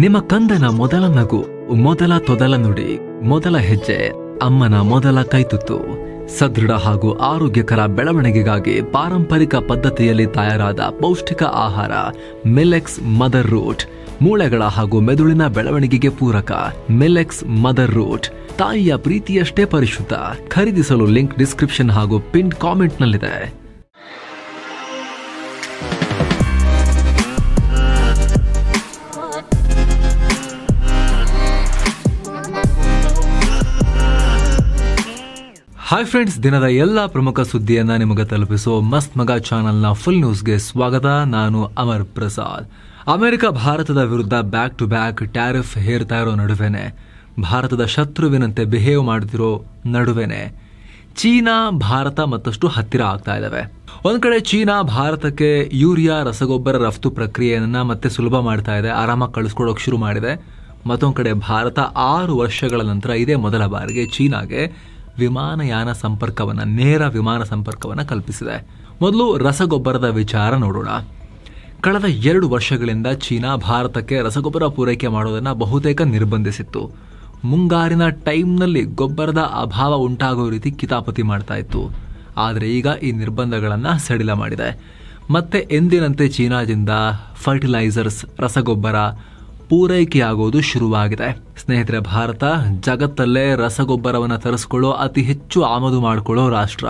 ನಿಮ್ಮ ಕಂದನ ಮೊದಲ ನಗು, ಮೊದಲ ತೊದಲ ನುಡಿ, ಮೊದಲ ಹೆಜ್ಜೆ, ಅಮ್ಮನ ಮೊದಲ ಕೈತುತ್ತು. ಸದೃಢ ಹಾಗೂ ಆರೋಗ್ಯಕರ ಬೆಳವಣಿಗೆಗಾಗಿ ಪಾರಂಪರಿಕ ಪದ್ಧತಿಯಲ್ಲಿ ತಯಾರಾದ ಪೌಷ್ಟಿಕ ಆಹಾರ ಮಿಲೆಕ್ಸ್ ಮದರ್ ರೂಟ್. ಮೂಳೆಗಳ ಹಾಗೂ ಮೆದುಳಿನ ಬೆಳವಣಿಗೆಗೆ ಪೂರಕ ಮಿಲೆಕ್ಸ್ ಮದರ್ ರೂಟ್. ತಾಯಿಯ ಪ್ರೀತಿಯಷ್ಟೇ ಪರಿಶುದ್ಧ. ಖರೀದಿಸಲು ಲಿಂಕ್ ಡಿಸ್ಕ್ರಿಪ್ಷನ್ ಹಾಗೂ ಪಿನ್ ಕಾಮೆಂಟ್ನಲ್ಲಿದೆ. ಹಾಯ್ ಫ್ರೆಂಡ್ಸ್, ದಿನದ ಎಲ್ಲ ಪ್ರಮುಖ ಸುದ್ದಿಯನ್ನ ನಿಮಗೆ ತಲುಪಿಸೋ ಮಸ್ತ್ ಮಗ ಚಾನೆಲ್ನ ಫುಲ್ ನ್ಯೂಸ್ಗೆ ಸ್ವಾಗತ. ನಾನು ಅಮರ್ ಪ್ರಸಾದ್. ಅಮೆರಿಕ ಭಾರತದ ವಿರುದ್ಧ ಬ್ಯಾಕ್ ಟು ಬ್ಯಾಕ್ ಟ್ಯಾರಿಫ್ ಹೇರ್ತಾ ಇರೋ ನಡುವೆನೆ, ಭಾರತದ ಶತ್ರುವಿನಂತೆ ಬಿಹೇವ್ ಮಾಡುತ್ತಿರೋ ನಡುವೆನೆ ಚೀನಾ ಭಾರತ ಮತ್ತಷ್ಟು ಹತ್ತಿರ ಆಗ್ತಾ ಇದ್ದಾವೆ. ಒಂದ್ ಕಡೆ ಚೀನಾ ಭಾರತಕ್ಕೆ ಯೂರಿಯಾ ರಸಗೊಬ್ಬರ ರಫ್ತು ಪ್ರಕ್ರಿಯೆಯನ್ನ ಮತ್ತೆ ಸುಲಭ ಮಾಡ್ತಾ ಇದೆ, ಆರಾಮಾಗಿ ಕಳಿಸ್ಕೊಡೋಕೆ ಶುರು ಮಾಡಿದೆ. ಮತ್ತೊಂದು ಕಡೆ ಭಾರತ 6 ವರ್ಷಗಳ ನಂತರ ಇದೇ ಮೊದಲ ಬಾರಿಗೆ ಚೀನಾಗೆ ವಿಮಾನಯಾನ ಸಂಪರ್ಕವನ್ನ, ನೇರ ವಿಮಾನ ಸಂಪರ್ಕವನ್ನ ಕಲ್ಪಿಸಿದೆ. ಮೊದಲು ರಸಗೊಬ್ಬರದ ವಿಚಾರ ನೋಡೋಣ. ಕಳೆದ 2 ವರ್ಷಗಳಿಂದ ಚೀನಾ ಭಾರತಕ್ಕೆ ರಸಗೊಬ್ಬರ ಪೂರೈಕೆ ಮಾಡೋದನ್ನ ಬಹುತೇಕ ನಿರ್ಬಂಧಿಸಿತ್ತು. ಮುಂಗಾರಿನ ಟೈಮ್ನಲ್ಲಿ ಗೊಬ್ಬರದ ಅಭಾವ ಉಂಟಾಗೋ ರೀತಿ ಕಿತಾಪತಿ ಮಾಡ್ತಾ ಇತ್ತು. ಆದರೆ ಈಗ ಈ ನಿರ್ಬಂಧಗಳನ್ನ ಸಡಿಲ ಮಾಡಿದೆ. ಮತ್ತೆ ಎಂದಿನಂತೆ ಚೀನಾದಿಂದ ಫರ್ಟಿಲೈಸರ್ಸ್, ರಸಗೊಬ್ಬರ ಪೂರೈಕೆಯಾಗೋದು ಶುರುವಾಗಿದೆ. ಸ್ನೇಹಿತರೆ, ಭಾರತ ಜಗತ್ತಲ್ಲೇ ರಸಗೊಬ್ಬರವನ್ನು ತರಿಸ್ಕೊಳ್ಳೋ ಅತಿ ಹೆಚ್ಚು ಆಮದು ಮಾಡಿಕೊಳ್ಳೋ ರಾಷ್ಟ್ರ.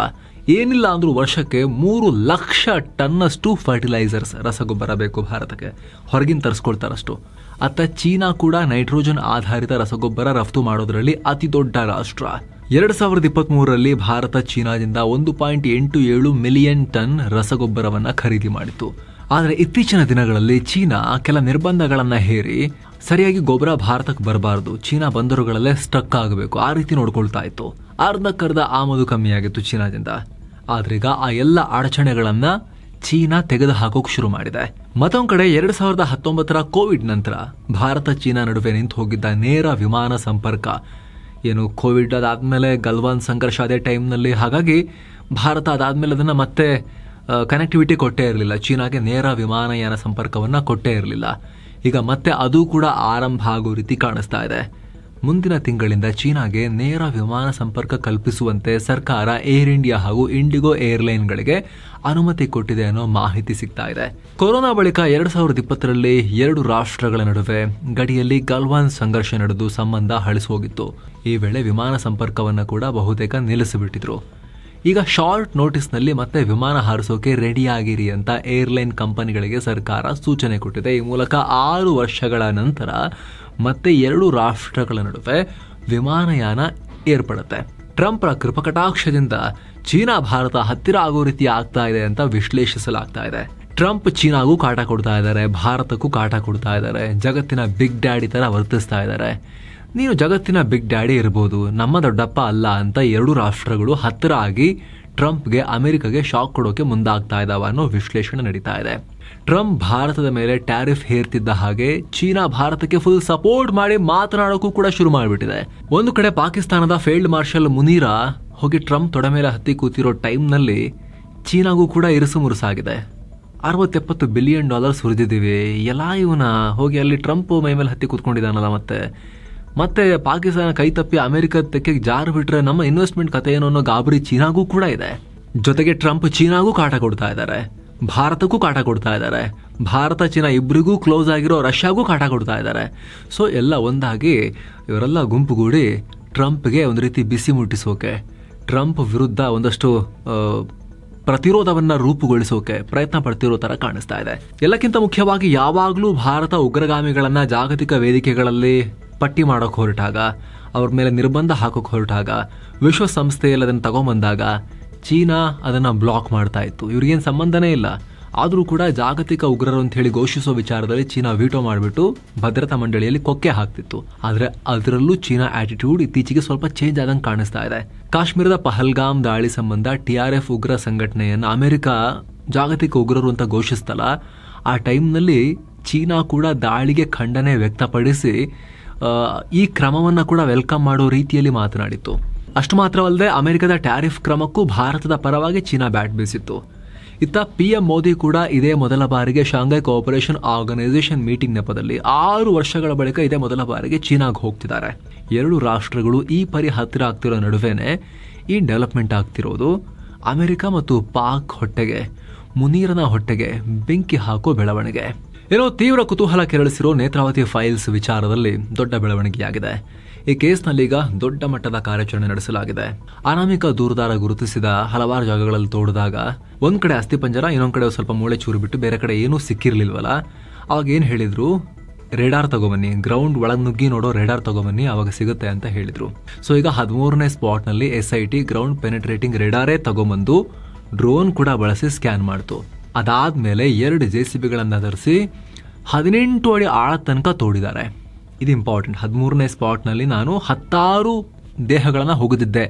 ಏನಿಲ್ಲ ಅಂದ್ರೂ ವರ್ಷಕ್ಕೆ 3 ಲಕ್ಷ ಟನ್ನಷ್ಟು ಫರ್ಟಿಲೈಸರ್ಸ್, ರಸಗೊಬ್ಬರ ಬೇಕು ಭಾರತಕ್ಕೆ. ಹೊರಗಿನ ತರಿಸ್ಕೊಳ್ತಾರಷ್ಟು. ಅತ್ತ ಚೀನಾ ಕೂಡ ನೈಟ್ರೋಜನ್ ಆಧಾರಿತ ರಸಗೊಬ್ಬರ ರಫ್ತು ಮಾಡೋದ್ರಲ್ಲಿ ಅತಿ ದೊಡ್ಡ ರಾಷ್ಟ್ರ. 2023ರಲ್ಲಿ ಭಾರತ ಚೀನಾದಿಂದ 1.87 ಮಿಲಿಯನ್ ಟನ್ ರಸಗೊಬ್ಬರವನ್ನ ಖರೀದಿ ಮಾಡಿತು. ಆದರೆ ಇತ್ತೀಚಿನ ದಿನಗಳಲ್ಲಿ ಚೀನಾ ಕೆಲ ನಿರ್ಬಂಧಗಳನ್ನ ಹೇರಿ ಸರಿಯಾಗಿ ಗೊಬ್ಬರ ಭಾರತಕ್ಕೆ ಬರಬಾರದು, ಚೀನಾ ಬಂದರುಗಳಲ್ಲೇ ಸ್ಟಕ್ ಆಗಬೇಕು, ಆ ರೀತಿ ನೋಡ್ಕೊಳ್ತಾ ಇತ್ತು. ಅರ್ಧಕ್ಕರ್ಧ ಆಮದು ಕಮ್ಮಿಯಾಗಿತ್ತು ಚೀನಾದಿಂದ. ಆದ್ರೀಗ ಆ ಎಲ್ಲ ಅಡಚಣೆಗಳನ್ನ ಚೀನಾ ತೆಗೆದು ಹಾಕೋಕ್ ಶುರು ಮಾಡಿದೆ. ಮತ್ತೊಂದ್ ಕಡೆ 2019ರ ಕೋವಿಡ್ ನಂತರ ಭಾರತ ಚೀನಾ ನಡುವೆ ನಿಂತು ಹೋಗಿದ್ದ ನೇರ ವಿಮಾನ ಸಂಪರ್ಕ, ಏನು ಕೋವಿಡ್ ಅದಾದ್ಮೇಲೆ ಗಲ್ವಾನ್ ಸಂಘರ್ಷ ಅದೇ ಟೈಮ್ನಲ್ಲಿ, ಹಾಗಾಗಿ ಭಾರತ ಅದಾದ್ಮೇಲೆ ಅದನ್ನ ಮತ್ತೆ ಕನೆಕ್ಟಿವಿಟಿ ಕೊಟ್ಟೇ ಇರಲಿಲ್ಲ. ಚೀನಾಗೆ ನೇರ ವಿಮಾನಯಾನ ಸಂಪರ್ಕವನ್ನ ಕೊಟ್ಟೇ ಇರಲಿಲ್ಲ. ಈಗ ಮತ್ತೆ ಅದು ಕೂಡ ಆರಂಭ ಆಗೋ ರೀತಿ ಕಾಣಿಸ್ತಾ ಇದೆ. ಮುಂದಿನ ತಿಂಗಳಿಂದ ಚೀನಾಗೆ ನೇರ ವಿಮಾನ ಸಂಪರ್ಕ ಕಲ್ಪಿಸುವಂತೆ ಸರ್ಕಾರ ಏರ್ ಇಂಡಿಯಾ ಹಾಗೂ ಇಂಡಿಗೋ ಏರ್ಲೈನ್ಗಳಿಗೆ ಅನುಮತಿ ಕೊಟ್ಟಿದೆ ಅನ್ನೋ ಮಾಹಿತಿ ಸಿಗ್ತಾ ಇದೆ. ಕೊರೋನಾ ಬಳಿಕ 2020ರಲ್ಲಿ 2 ರಾಷ್ಟ್ರಗಳ ನಡುವೆ ಗಡಿಯಲ್ಲಿ ಗಲ್ವಾನ್ ಸಂಘರ್ಷ ನಡೆದು ಸಂಬಂಧ ಹಳಿಸೋಗಿತ್ತು. ಈ ವೇಳೆ ವಿಮಾನ ಸಂಪರ್ಕವನ್ನ ಕೂಡ ಬಹುತೇಕ ನಿಲ್ಲಿಸಿಬಿಟ್ಟಿದ್ರು. ಈಗ ಶಾರ್ಟ್ ನೋಟಿಸ್ನಲ್ಲಿ ಮತ್ತೆ ವಿಮಾನ ಹಾರಿಸೋಕೆ ರೆಡಿಯಾಗಿರಿ ಅಂತ ಏರ್ಲೈನ್ ಕಂಪನಿಗಳಿಗೆ ಸರ್ಕಾರ ಸೂಚನೆ ಕೊಟ್ಟಿದೆ. ಈ ಮೂಲಕ 6 ವರ್ಷಗಳ ನಂತರ ಮತ್ತೆ 2 ರಾಷ್ಟ್ರಗಳ ನಡುವೆ ವಿಮಾನಯಾನ ಏರ್ಪಡುತ್ತೆ. ಟ್ರಂಪ್ರ ಕೃಪಕಟಾಕ್ಷದಿಂದ ಚೀನಾ ಭಾರತ ಹತ್ತಿರ ಆಗೋ ರೀತಿ ಆಗ್ತಾ ಇದೆ ಅಂತ ವಿಶ್ಲೇಷಿಸಲಾಗ್ತಾ ಇದೆ. ಟ್ರಂಪ್ ಚೀನಾಗೂ ಕಾಟ ಕೊಡ್ತಾ ಇದ್ದಾರೆ, ಭಾರತಕ್ಕೂ ಕಾಟ ಕೊಡ್ತಾ ಇದ್ದಾರೆ. ಜಗತ್ತಿನ ಬಿಗ್ ಡ್ಯಾಡಿ ತರ ವರ್ತಿಸ್ತಾ ಇದ್ದಾರೆ. ನೀನು ಜಗತ್ತಿನ ಬಿಗ್ ಡ್ಯಾಡಿ ಇರಬಹುದು, ನಮ್ಮ ದೊಡ್ಡಪ್ಪ ಅಲ್ಲ ಅಂತ 2 ರಾಷ್ಟ್ರಗಳು ಹತ್ತಿರ ಆಗಿ ಟ್ರಂಪ್ಗೆ, ಅಮೆರಿಕಗೆ ಶಾಕ್ ಕೊಡೋಕೆ ಮುಂದಾಗ್ತಾ ಇದ್ದಾವ ಅನ್ನೋ ವಿಶ್ಲೇಷಣೆ ನಡೀತಾ ಇದೆ. ಟ್ರಂಪ್ ಭಾರತದ ಮೇಲೆ ಟ್ಯಾರಿಫ್ ಹೇರ್ತಿದ್ದ ಹಾಗೆ ಚೀನಾ ಭಾರತಕ್ಕೆ ಫುಲ್ ಸಪೋರ್ಟ್ ಮಾಡಿ ಮಾತನಾಡೋಕ್ಕೂ ಕೂಡ ಶುರು ಮಾಡಿಬಿಟ್ಟಿದೆ. ಒಂದು ಕಡೆ ಪಾಕಿಸ್ತಾನದ ಫೀಲ್ಡ್ ಮಾರ್ಷಲ್ ಮುನೀರಾ ಹೋಗಿ ಟ್ರಂಪ್ ತೊಡೆ ಮೇಲೆ ಹತ್ತಿ ಕೂತಿರೋ ಟೈಮ್ನಲ್ಲಿ ಚೀನಾಗೂ ಕೂಡ ಇರುಸು ಮುರುಸಾಗಿದೆ. $60-70 ಬಿಲಿಯನ್ ಸುರಿದಿದ್ದೀವಿ, ಎಲ್ಲ ಇವನ ಹೋಗಿ ಅಲ್ಲಿ ಟ್ರಂಪ್ ಮೈ ಮೇಲೆ ಹತ್ತಿ ಕೂತ್ಕೊಂಡಿದ್ದಾನಲ್ಲ. ಮತ್ತೆ ಪಾಕಿಸ್ತಾನ ಕೈ ತಪ್ಪಿ ಅಮೆರಿಕ ತೆಕ್ಕೆಗೆ ಜಾರು ಬಿಟ್ರೆ ನಮ್ಮ ಇನ್ವೆಸ್ಟ್ಮೆಂಟ್ ಕತೆ ಏನೋ ಅನ್ನೋ ಗಾಬರಿ ಚೀನಾಗೂ ಕೂಡ ಇದೆ. ಜೊತೆಗೆ ಟ್ರಂಪ್ ಚೀನಾಗೂ ಕಾಟ ಕೊಡ್ತಾ ಇದ್ದಾರೆ, ಭಾರತಕ್ಕೂ ಕಾಟ ಕೊಡ್ತಾ ಇದ್ದಾರೆ. ಭಾರತ ಚೀನಾ ಇಬ್ಬರಿಗೂ ಕ್ಲೋಸ್ ಆಗಿರೋ ರಷ್ಯಾಗೂ ಕಾಟ ಕೊಡ್ತಾ ಇದ್ದಾರೆ. ಸೊ ಎಲ್ಲ ಒಂದಾಗಿ ಇವರೆಲ್ಲ ಗುಂಪುಗೂಡಿ ಟ್ರಂಪ್ಗೆ ಒಂದು ರೀತಿ ಬಿಸಿ ಮುಟ್ಟಿಸೋಕೆ, ಟ್ರಂಪ್ ವಿರುದ್ಧ ಒಂದಷ್ಟು ಪ್ರತಿರೋಧವನ್ನ ರೂಪುಗೊಳಿಸೋಕೆ ಪ್ರಯತ್ನ ಪಡ್ತಿರೋ ತರ ಕಾಣಿಸ್ತಾ ಇದೆ. ಎಲ್ಲಕ್ಕಿಂತ ಮುಖ್ಯವಾಗಿ ಯಾವಾಗ್ಲೂ ಭಾರತ ಉಗ್ರಗಾಮಿಗಳನ್ನ ಜಾಗತಿಕ ವೇದಿಕೆಗಳಲ್ಲಿ ಪಟ್ಟಿ ಮಾಡೋಕೆ ಹೊರಟಾಗ, ಅವ್ರ ಮೇಲೆ ನಿರ್ಬಂಧ ಹಾಕೋಕೆ ಹೊರಟಾಗ, ವಿಶ್ವಸಂಸ್ಥೆಯಲ್ಲಿ ಅದನ್ನು ತಗೊಂಬಂದಾಗ ಚೀನಾ ಅದನ್ನ ಬ್ಲಾಕ್ ಮಾಡ್ತಾ ಇತ್ತು. ಇವ್ರಿಗೇನು ಸಂಬಂಧನೇ ಇಲ್ಲ. ಆದರೂ ಕೂಡ ಜಾಗತಿಕ ಉಗ್ರರು ಅಂತ ಹೇಳಿ ಘೋಷಿಸೋ ವಿಚಾರದಲ್ಲಿ ಚೀನಾ ವೀಟೋ ಮಾಡಿಬಿಟ್ಟು ಭದ್ರತಾ ಮಂಡಳಿಯಲ್ಲಿ ಕೊಕ್ಕೆ ಹಾಕ್ತಿತ್ತು. ಆದ್ರೆ ಅದರಲ್ಲೂ ಚೀನಾ ಆಟಿಟ್ಯೂಡ್ ಇತ್ತೀಚೆಗೆ ಸ್ವಲ್ಪ ಚೇಂಜ್ ಆದಂಗೆ ಕಾಣಿಸ್ತಾ ಇದೆ. ಕಾಶ್ಮೀರದ ಪಹಲ್ಗಾಮ್ ದಾಳಿ ಸಂಬಂಧ TRF ಉಗ್ರ ಸಂಘಟನೆಯನ್ನು ಅಮೆರಿಕ ಜಾಗತಿಕ ಉಗ್ರರು ಅಂತ ಘೋಷಿಸ್ತಲ್ಲ, ಆ ಟೈಮ್ನಲ್ಲಿ ಚೀನಾ ಕೂಡ ದಾಳಿಗೆ ಖಂಡನೆ ವ್ಯಕ್ತಪಡಿಸಿ ಈ ಕ್ರಮವನ್ನ ಕೂಡ ವೆಲ್ಕಮ್ ಮಾಡೋ ರೀತಿಯಲ್ಲಿ ಮಾತನಾಡಿತ್ತು. ಅಷ್ಟು ಮಾತ್ರವಲ್ಲದೆ ಅಮೆರಿಕದ ಟ್ಯಾರಿಫ್ ಕ್ರಮಕ್ಕೂ ಭಾರತದ ಪರವಾಗಿ ಚೀನಾ ಬ್ಯಾಟ್ ಬೀಸಿತ್ತು. ಇತ್ತ PM ಮೋದಿ ಕೂಡ ಇದೇ ಮೊದಲ ಬಾರಿಗೆ ಶಾಂಘೈ ಕೋಆಪರೇಷನ್ ಆರ್ಗನೈಸೇಷನ್ ಮೀಟಿಂಗ್ ನೆಪದಲ್ಲಿ 6 ವರ್ಷಗಳ ಬಳಿಕ ಇದೇ ಮೊದಲ ಬಾರಿಗೆ ಚೀನಾಗೆ ಹೋಗ್ತಿದ್ದಾರೆ. 2 ರಾಷ್ಟ್ರಗಳು ಈ ಪರಿ ಹತ್ತಿರ ಆಗ್ತಿರೋ ನಡುವೆನೆ ಈ ಡೆವಲಪ್ಮೆಂಟ್ ಆಗ್ತಿರೋದು. ಅಮೆರಿಕ ಮತ್ತು ಪಾಕ್ ಹೊಟ್ಟೆಗೆ, ಮುನೀರನ ಹೊಟ್ಟೆಗೆ ಬೆಂಕಿ ಹಾಕೋ ಬೆಳವಣಿಗೆ. ಏನೋ ತೀವ್ರ ಕುತೂಹಲ ಕೆರಳಿಸಿರೋ ನೇತ್ರಾವತಿ ಫೈಲ್ಸ್ ವಿಚಾರದಲ್ಲಿ ದೊಡ್ಡ ಬೆಳವಣಿಗೆಯಾಗಿದೆ. ಈ ಕೇಸ್ನಲ್ಲೀಗ ದೊಡ್ಡ ಮಟ್ಟದ ಕಾರ್ಯಾಚರಣೆ ನಡೆಸಲಾಗಿದೆ. ಅನಾಮಿಕ ದೂರುದಾರ ಗುರುತಿಸಿದ ಹಲವಾರು ಜಾಗಗಳಲ್ಲಿ ತೋಡಿದಾಗ ಒಂದ್ ಕಡೆ ಅಸ್ಥಿಪಂಜರ, ಇನ್ನೊಂದ್ ಕಡೆ ಸ್ವಲ್ಪ ಮೂಳೆ ಚೂರು ಬಿಟ್ಟು ಬೇರೆ ಕಡೆ ಏನೂ ಸಿಕ್ಕಿರ್ಲಿಲ್ವಲ್ಲ. ಅವಾಗ ಏನ್ ಹೇಳಿದ್ರು, ರೇಡಾರ್ ತಗೊಬನ್ನಿ, ಗ್ರೌಂಡ್ ಒಳಗ್ ನುಗ್ಗಿ ನೋಡೋ ರೇಡಾರ್ ತಗೊಬನ್ನಿ, ಅವಾಗ ಸಿಗುತ್ತೆ ಅಂತ ಹೇಳಿದ್ರು. ಸೊ ಈಗ 13ನೇ ಸ್ಪಾಟ್ ನಲ್ಲಿ SIT ಗ್ರೌಂಡ್ ಪೆನೆಟ್ರೇಟಿಂಗ್ ರೇಡಾರೇ ತಗೊಂಬಂದು ಡ್ರೋನ್ ಕೂಡ ಬಳಸಿ ಸ್ಕ್ಯಾನ್ ಮಾಡ್ತು. ಅದಾದ್ಮೇಲೆ 2 JCBಗಳನ್ನ ಧರಿಸಿ 18 ಅಡಿ ಆಳ ತನಕ ತೋಡಿದ್ದಾರೆ. ಇದು ಇಂಪಾರ್ಟೆಂಟ್. 13ನೇ ಸ್ಪಾಟ್ ನಲ್ಲಿ ನಾನು 16 ದೇಹಗಳನ್ನ ಹೋಗುತ್ತಿದ್ದೆ,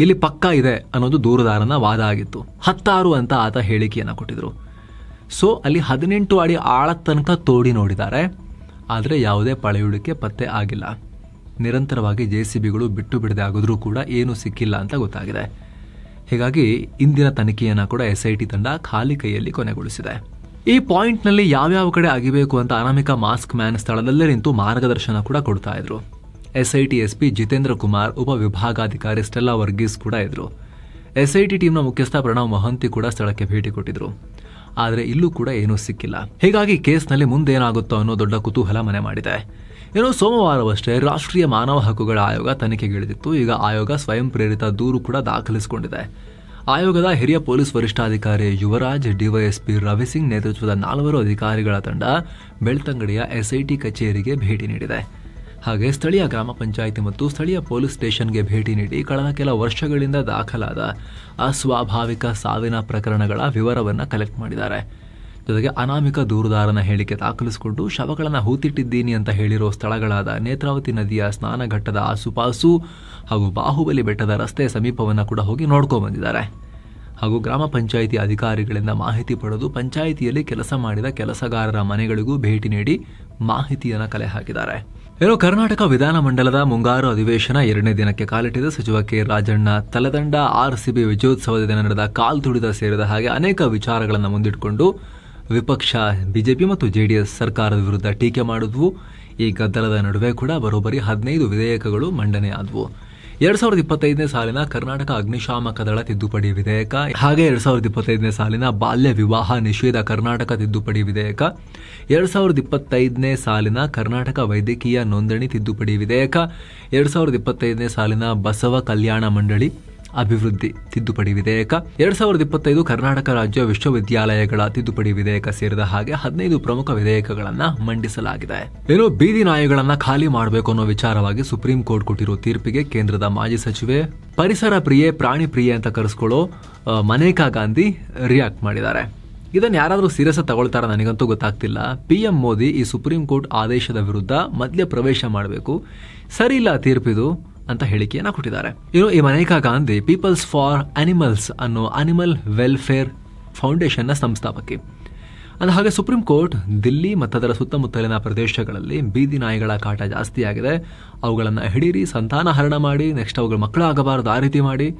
ಇಲ್ಲಿ ಪಕ್ಕ ಇದೆ ಅನ್ನೋದು ದೂರುದಾರನ ವಾದ ಆಗಿತ್ತು. 16 ಅಂತ ಆತ ಹೇಳಿಕೆಯನ್ನ ಕೊಟ್ಟಿದ್ರು. ಸೊ ಅಲ್ಲಿ 18 ಅಡಿ ಆಳ ತನಕ ತೋಡಿ ನೋಡಿದ್ದಾರೆ, ಆದ್ರೆ ಯಾವುದೇ ಪಳೆಯುಳಿಕೆ ಪತ್ತೆ ಆಗಿಲ್ಲ. ನಿರಂತರವಾಗಿ JCBಗಳು ಬಿಟ್ಟು ಬಿಡದೆ ಆಗಿದ್ರೂ ಕೂಡ ಏನೂ ಸಿಕ್ಕಿಲ್ಲ ಅಂತ ಗೊತ್ತಾಗಿದೆ. ಹೀಗಾಗಿ ಇಂದಿನ ತನಿಖೆಯನ್ನ ಕೂಡ SIT ತಂಡ ಖಾಲಿ ಕೈಯಲ್ಲಿ ಕೊನೆಗೊಳಿಸಿದೆ. ಈ ಪಾಯಿಂಟ್ ನಲ್ಲಿ ಯಾವ್ಯಾವ ಕಡೆ ಅಗಿಬೇಕು ಅಂತ ಅನಾಮಿಕ ಮಾಸ್ಕ್ ಮ್ಯಾನ್ ಸ್ಥಳದಲ್ಲೇ ನಿಂತು ಮಾರ್ಗದರ್ಶನ ಕೂಡ ಕೊಡ್ತಾ ಇದ್ರು. SIT SP ಜಿತೇಂದ್ರ ಕುಮಾರ್, ಉಪವಿಭಾಗಾಧಿಕಾರಿ ಸ್ಟೆಲ್ಲಾ ವರ್ಗೀಸ್ ಕೂಡ ಇದ್ರು. SIT ಟೀಮ್ನ ಮುಖ್ಯಸ್ಥ ಪ್ರಣವ್ ಮೊಹಂತಿ ಕೂಡ ಸ್ಥಳಕ್ಕೆ ಭೇಟಿ ಕೊಟ್ಟಿದ್ರು. ಆದ್ರೆ ಇಲ್ಲೂ ಕೂಡ ಏನೂ ಸಿಕ್ಕಿಲ್ಲ. ಹೀಗಾಗಿ ಕೇಸ್ನಲ್ಲಿ ಮುಂದೇನಾಗುತ್ತೋ ಅನ್ನೋ ದೊಡ್ಡ ಕುತೂಹಲ ಮನೆ ಮಾಡಿದೆ. ಏನೋ ಸೋಮವಾರವಷ್ಟೇ ರಾಷ್ಟ್ರೀಯ ಮಾನವ ಹಕ್ಕುಗಳ ಆಯೋಗ ತನಿಖೆಗಿಳಿದಿತ್ತು. ಈಗ ಆಯೋಗ ಸ್ವಯಂ ಪ್ರೇರಿತ ದೂರು ಕೂಡ ದಾಖಲಿಸಿಕೊಂಡಿದೆ. ಆಯೋಗದ ಹಿರಿಯ ಪೊಲೀಸ್ ವರಿಷ್ಠಾಧಿಕಾರಿ ಯುವರಾಜ್, DYSP ರವಿಸಿಂಗ್ ನೇತೃತ್ವದ 4 ಅಧಿಕಾರಿಗಳ ತಂಡ ಬೆಳ್ತಂಗಡಿಯ SIT ಕಚೇರಿಗೆ ಭೇಟಿ ನೀಡಿದೆ. ಹಾಗೆ ಸ್ಥಳೀಯ ಗ್ರಾಮ ಪಂಚಾಯಿತಿ ಮತ್ತು ಸ್ಥಳೀಯ ಪೊಲೀಸ್ ಸ್ಟೇಷನ್ಗೆ ಭೇಟಿ ನೀಡಿ ಕಳೆದ ಕೆಲ ವರ್ಷಗಳಿಂದ ದಾಖಲಾದ ಅಸ್ವಾಭಾವಿಕ ಸಾವಿನ ಪ್ರಕರಣಗಳ ವಿವರವನ್ನು ಕಲೆಕ್ಟ್ ಮಾಡಿದ್ದಾರೆ. ಜೊತೆಗೆ ಅನಾಮಿಕ ದೂರುದಾರನ ಹೇಳಿಕೆ ದಾಖಲಿಸಿಕೊಂಡು ಶವಗಳನ್ನು ಹೂತಿಟ್ಟಿದ್ದೀನಿ ಅಂತ ಹೇಳಿರೋ ಸ್ಥಳಗಳಾದ ನೇತ್ರಾವತಿ ನದಿಯ ಸ್ನಾನಘಟ್ಟದ ಆಸುಪಾಸು ಹಾಗೂ ಬಾಹುಬಲಿ ಬೆಟ್ಟದ ರಸ್ತೆ ಸಮೀಪವನ್ನು ಕೂಡ ಹೋಗಿ ನೋಡ್ಕೊಂಡು ಬಂದಿದ್ದಾರೆ. ಹಾಗೂ ಗ್ರಾಮ ಪಂಚಾಯಿತಿ ಅಧಿಕಾರಿಗಳಿಂದ ಮಾಹಿತಿ ಪಡೆದು ಪಂಚಾಯಿತಿಯಲ್ಲಿ ಕೆಲಸ ಮಾಡಿದ ಕೆಲಸಗಾರರ ಮನೆಗಳಿಗೂ ಭೇಟಿ ನೀಡಿ ಮಾಹಿತಿಯನ್ನು ಕಲೆ ಹಾಕಿದ್ದಾರೆ. ಏನೋ ಕರ್ನಾಟಕ ವಿಧಾನಮಂಡಲದ ಮುಂಗಾರು ಅಧಿವೇಶನ 2ನೇ ದಿನಕ್ಕೆ ಕಾಲಿಟ್ಟಿದೆ. ಸಚಿವ ಕೆ ರಾಜಣ್ಣ ತಲೆದಂಡ, RCB ವಿಜಯೋತ್ಸವದ ದಿನ ನಡೆದ ಕಾಲ್ತುಳಿತ ಸೇರಿದ ಹಾಗೆ ಅನೇಕ ವಿಚಾರಗಳನ್ನು ಮುಂದಿಟ್ಟುಕೊಂಡು ವಿಪಕ್ಷ ಬಿಜೆಪಿ ಮತ್ತು JDS ಸರ್ಕಾರದ ವಿರುದ್ಧ ಟೀಕೆ ಮಾಡಿದ್ವು. ಈ ಗದ್ದಲದ ನಡುವೆ ಕೂಡ ಬರೋಬ್ಬರಿ 15 ವಿಧೇಯಕಗಳು ಮಂಡನೆಯಾದವು. 2025ನೇ ಸಾಲಿನ ಕರ್ನಾಟಕ ಅಗ್ನಿಶಾಮಕ ದಳ ತಿದ್ದುಪಡಿ ವಿಧೇಯಕ, ಹಾಗೆ 2025ನೇ ಸಾಲಿನ ಬಾಲ್ಯ ವಿವಾಹ ನಿಷೇಧ ಕರ್ನಾಟಕ ತಿದ್ದುಪಡಿ ವಿಧೇಯಕ, 2025ನೇ ಸಾಲಿನ ಕರ್ನಾಟಕ ವೈದ್ಯಕೀಯ ನೋಂದಣಿ ತಿದ್ದುಪಡಿ ವಿಧೇಯಕ, 2025ನೇ ಸಾಲಿನ ಬಸವ ಕಲ್ಯಾಣ ಮಂಡಳಿ ಅಭಿವೃದ್ಧಿ ತಿದ್ದುಪಡಿ ವಿಧೇಯಕ, 2025 ಕರ್ನಾಟಕ ರಾಜ್ಯ ವಿಶ್ವವಿದ್ಯಾಲಯಗಳ ತಿದ್ದುಪಡಿ ವಿಧೇಯಕ ಸೇರಿದ ಹಾಗೆ 15 ಪ್ರಮುಖ ವಿಧೇಯಕಗಳನ್ನ ಮಂಡಿಸಲಾಗಿದೆ. ಏನೋ ಬೀದಿ ನಾಯಿಗಳನ್ನ ಖಾಲಿ ಮಾಡಬೇಕು ಅನ್ನೋ ವಿಚಾರವಾಗಿ ಸುಪ್ರೀಂ ಕೋರ್ಟ್ ಕೊಟ್ಟಿರೋ ತೀರ್ಪಿಗೆ ಕೇಂದ್ರದ ಮಾಜಿ ಸಚಿವೆ, ಪರಿಸರ ಪ್ರಿಯೆ, ಪ್ರಾಣಿ ಪ್ರಿಯೆ ಅಂತ ಕರೆಸ್ಕೊಳ್ಳೋ ಮನೇಕಾ ಗಾಂಧಿ ರಿಯಾಕ್ಟ್ ಮಾಡಿದ್ದಾರೆ. ಇದನ್ನು ಯಾರಾದರೂ ಸೀರಿಯಸ್ ತಗೊಳ್ತಾರ ನನಗಂತೂ ಗೊತ್ತಾಗ್ತಿಲ್ಲ. PM ಮೋದಿ ಈ ಸುಪ್ರೀಂ ಕೋರ್ಟ್ ಆದೇಶದ ವಿರುದ್ಧ ಮಧ್ಯ ಪ್ರವೇಶ ಮಾಡಬೇಕು, ಸರಿ ಇಲ್ಲ ತೀರ್ಪಿದು ಅಂತ ಹೇಳಿಕೆಯನ್ನ ಕೊಟ್ಟಿದ್ದಾರೆ. ಇನ್ನು ಈ Maneka Gandhi peoples for animals ಅನ್ನೋ ಅನಿಮಲ್ ವೆಲ್ಫೇರ್ ಫೌಂಡೇಶನ್ ನ ಸಂಸ್ಥಾಪಕಿ. ಅಂದ ಹಾಗೆ ಸುಪ್ರೀಂ ಕೋರ್ಟ್ ದಿಲ್ಲಿ ಮತ್ತದರ ಸುತ್ತಮುತ್ತಲಿನ ಪ್ರದೇಶಗಳಲ್ಲಿ ಬೀದಿ ನಾಯಿಗಳ ಕಾಟ ಜಾಸ್ತಿಯಾಗಿದೆ, ಅವುಗಳನ್ನು ಹಿಡೀರಿ, ಸಂತಾನಹರಣ ಮಾಡಿ, ನೆಕ್ಸ್ಟ್ ಅವುಗಳ ಮಕ್ಕಳಾಗಬಾರದು ಆ ರೀತಿ ಮಾಡಿ